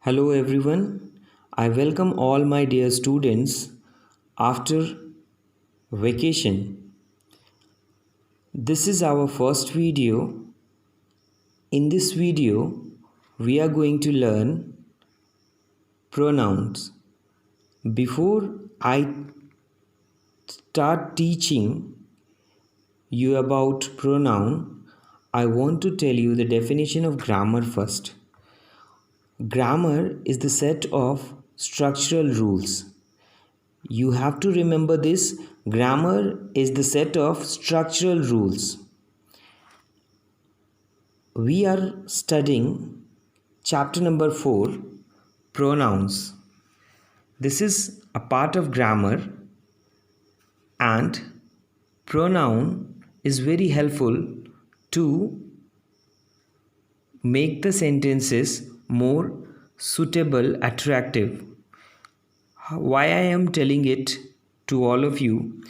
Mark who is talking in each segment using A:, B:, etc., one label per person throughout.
A: Hello everyone. I welcome all my dear students after vacation. This is our first video. In this video, we are going to learn pronouns. Before I start teaching you about pronoun, I want to tell you the definition of grammar first. Grammar is the set of structural rules. You have to remember this. Grammar is the set of structural rules. We are studying chapter number 4, pronouns. This is a part of grammar, and pronoun is very helpful to make the sentences more suitable, attractive. Why I am telling it to all of you,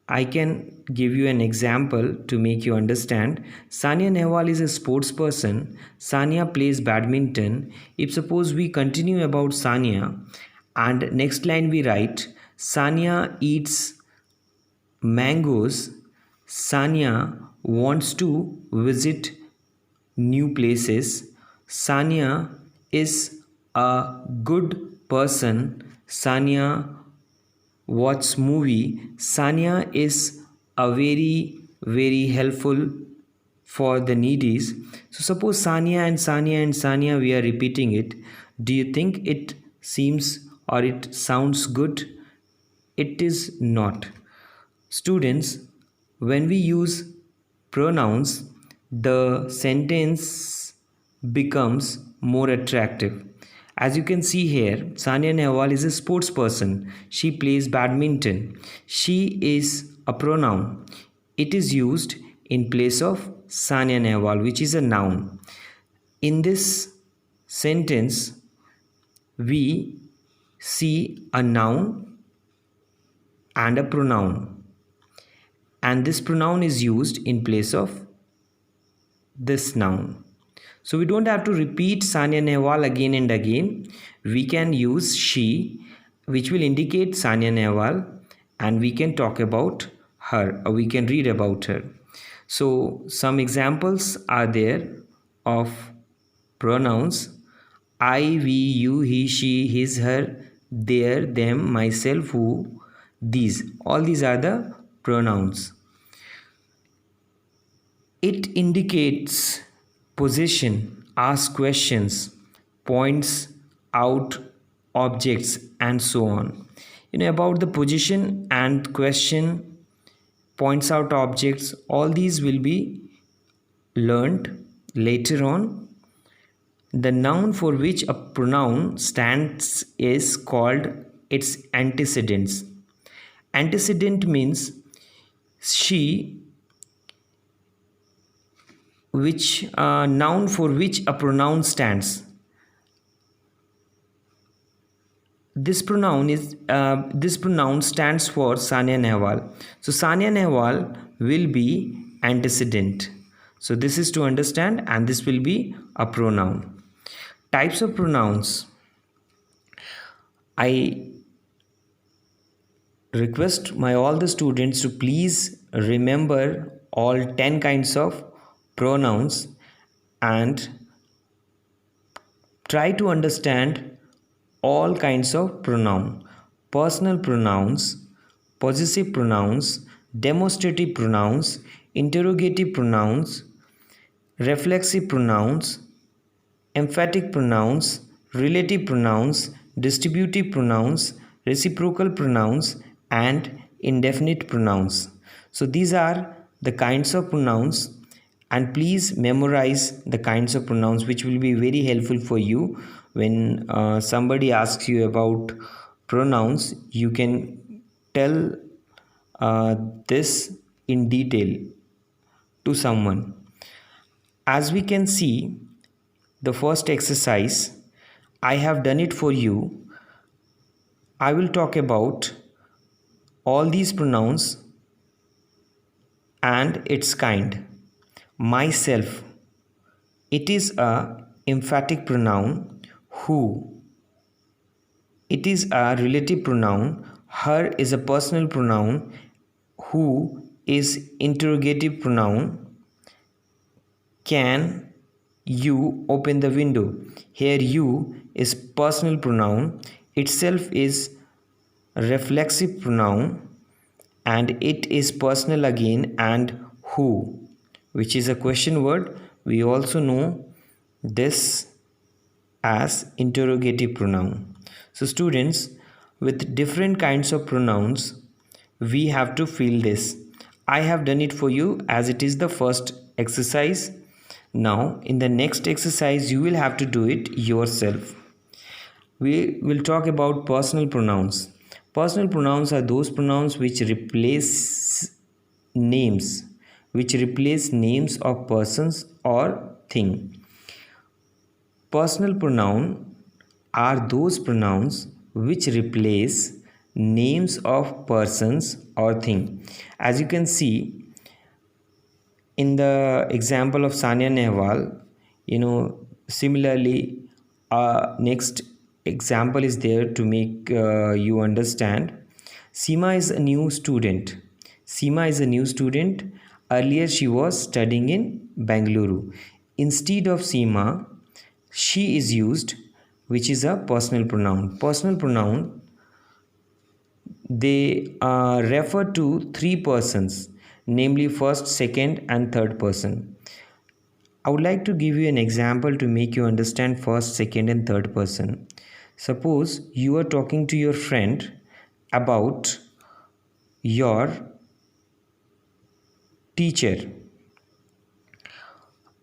A: I can give you an example to make you understand. Sania Nehwal is a sports person. Sania plays badminton. If suppose we continue about Sania and next line we write Sania eats mangoes. Sania wants to visit new places. Sania is a good person. Sania watch movie. Sania is a very helpful for the needies. So suppose Sania and Sania and Sania, we are repeating it. Do you think it seems or it sounds good? It is not. Students, when we use pronouns, the sentence becomes more attractive. As you can see here, Sania Nehwal is a sports person. She plays badminton. She is a pronoun. It is used in place of Sania Nehwal, which is a noun. In this sentence, we see a noun and a pronoun. And this pronoun is used in place of this noun. So we don't have to repeat Sania Nehwal again and again. We can use she, which will indicate Sania Nehwal, and we can talk about her, or we can read about her. So some examples are there of pronouns: I, we, you, he, she, his, her, their, them, myself, who, these. All these are the pronouns. It indicates position, asks questions, points out objects, and so on. About the position and question, points out objects, all these will be learned later on. The noun for which a pronoun stands is called its antecedents. Antecedent means she, which noun for which a pronoun stands. This pronoun stands for Sania Nehwal. So Sania Nehwal will be antecedent. So this is to understand, and this will be a pronoun. Types of pronouns. I request all the students to please remember all 10 kinds of pronouns and try to understand all kinds of pronoun: personal pronouns, possessive pronouns, demonstrative pronouns, interrogative pronouns, reflexive pronouns, emphatic pronouns, relative pronouns, distributive pronouns, reciprocal pronouns, and indefinite pronouns. So these are the kinds of pronouns, and please memorize the kinds of pronouns, which will be very helpful for you when somebody asks you about pronouns. You can tell this in detail to someone. As we can see, the first exercise, I have done it for you. I will talk about all these pronouns and its kind. Myself, it is a emphatic pronoun. who. It is a relative pronoun. Her is a personal pronoun. Who is interrogative pronoun. Can you open the window? Here you is personal pronoun. Itself is reflexive pronoun, and it is personal again. And who, which is a question word, we also know this as interrogative pronoun. So students, with different kinds of pronouns, we have to fill this. I have done it for you as it is the first exercise. Now in the next exercise you will have to do it yourself. We will talk about personal pronouns. Personal pronouns are those pronouns which replace names, of persons or thing. Personal pronoun are those pronouns which replace names of persons or thing. As you can see in the example of Sania Nehwal, similarly, next example is there to make you understand. Seema is a new student. Earlier she was studying in Bengaluru. Instead of Seema, she is used, which is a personal pronoun. Personal pronoun, they refer to three persons, namely first, second and third person. I would like to give you an example to make you understand first, second and third person. Suppose you are talking to your friend about your teacher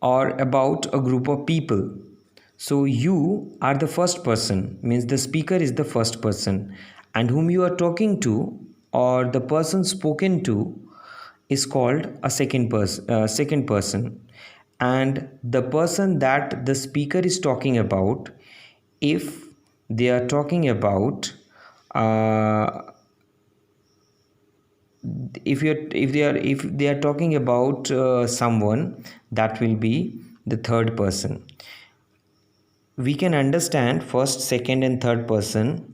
A: or about a group of people. So you are the first person, means the speaker is the first person, and whom you are talking to or the person spoken to is called a second person. And the person that the speaker is talking about, if they are talking about if they are talking about someone, that will be the third person. We can understand first, second and third person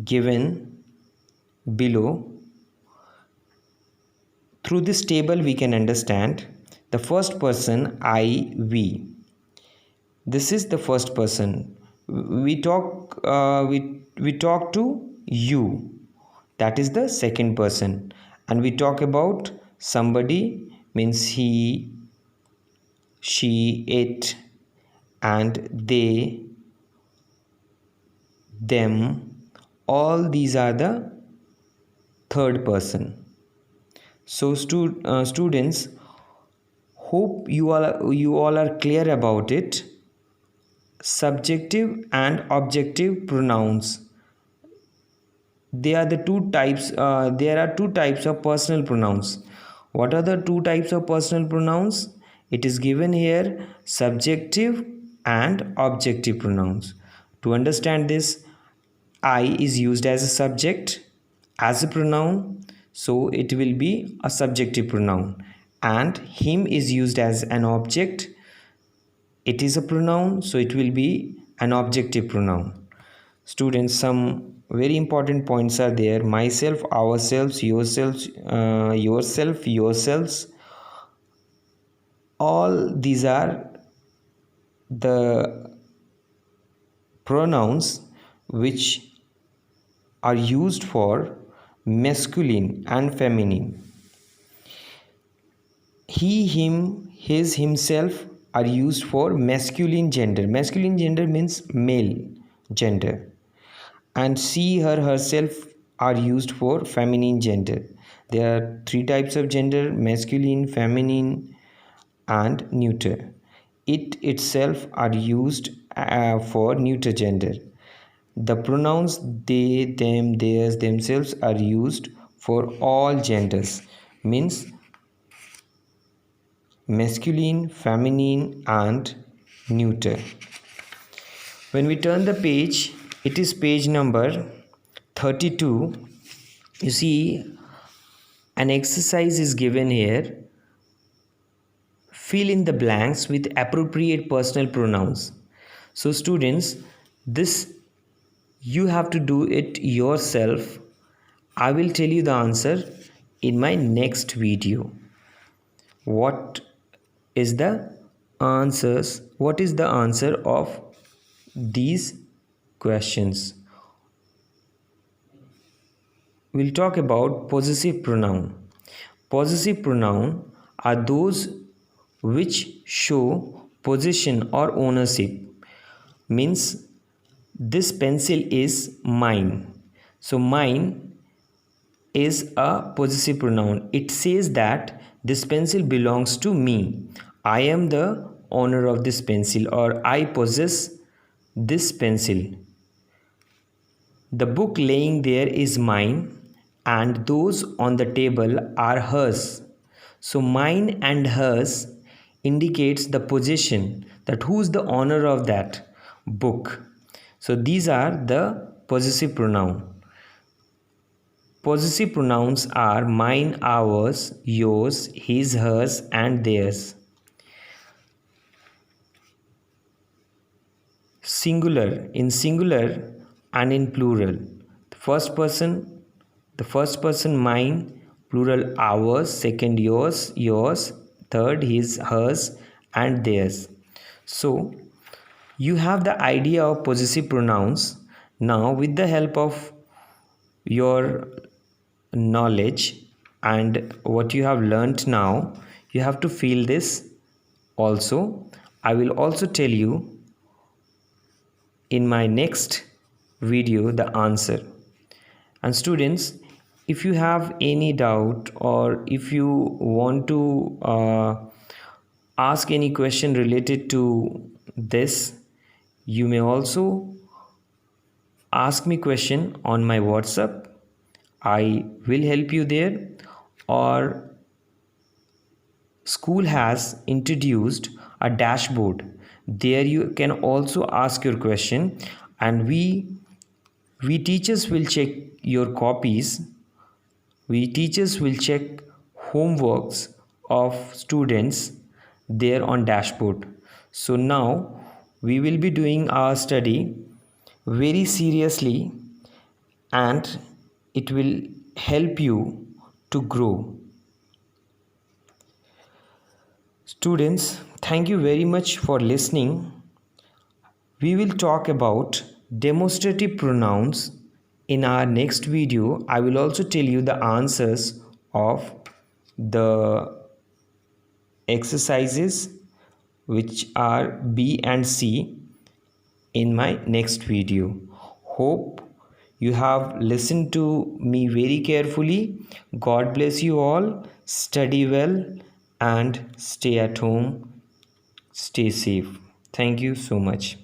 A: given below. Through this table we can understand the first person, I, we. This is the first person. We talk to you, that is the second person, and we talk about somebody, means he, she, it, and they, them. All these are the third person. So students, hope you all are clear about it. Subjective and objective pronouns, they are the two types. There are two types of personal pronouns. What are the two types of personal pronouns? It is given here, subjective and objective pronouns. To understand this, I is used as a subject, as a pronoun, so it will be a subjective pronoun, and him is used as an object, it is a pronoun, so it will be an objective pronoun. Students, some very important points are there: myself, ourselves, yourselves, yourselves. All these are the pronouns which are used for masculine and feminine. He, him, his, himself are used for masculine gender. Masculine gender means male gender. And she, her, herself are used for feminine gender. There are three types of gender: masculine, feminine and neuter. It itself are used for neuter gender. The pronouns they, them, theirs, themselves are used for all genders, means masculine, feminine and neuter. When we turn the page, it is page number 32. You see, an exercise is given here. Fill in the blanks with appropriate personal pronouns. So students, this you have to do it yourself. I will tell you the answer in my next video. What is the what is the answer of these questions? We'll talk about possessive pronoun. Possessive pronoun are those which show possession or ownership. Means this pencil is mine. So mine is a possessive pronoun. It says that this pencil belongs to me. I am the owner of this pencil, or I possess this pencil. The book laying there is mine, and those on the table are hers. So mine and hers indicates the possession, that who's the owner of that book. So these are the possessive pronoun. Possessive pronouns are mine, ours, yours, his, hers, and theirs. Singular, in singular and in plural. The first person mine, plural ours, second yours, third his, hers, and theirs. So you have the idea of possessive pronouns. Now with the help of your knowledge and what you have learnt now, you have to feel this also. I will also tell you in my next video the answer. And students, if you have any doubt, or if you want to ask any question related to this, you may also ask me question on my WhatsApp. I will help you there. Or school has introduced a dashboard. There you can also ask your question, and we teachers will check your copies. We teachers will check homeworks of students there on dashboard. So now we will be doing our study very seriously, and it will help you to grow. Students, thank you very much for listening. We will talk about demonstrative pronouns in our next video. I will also tell you the answers of the exercises which are B and C in my next video. Hope you have listened to me very carefully. God bless you all. Study well and stay at home. Stay safe. Thank you so much.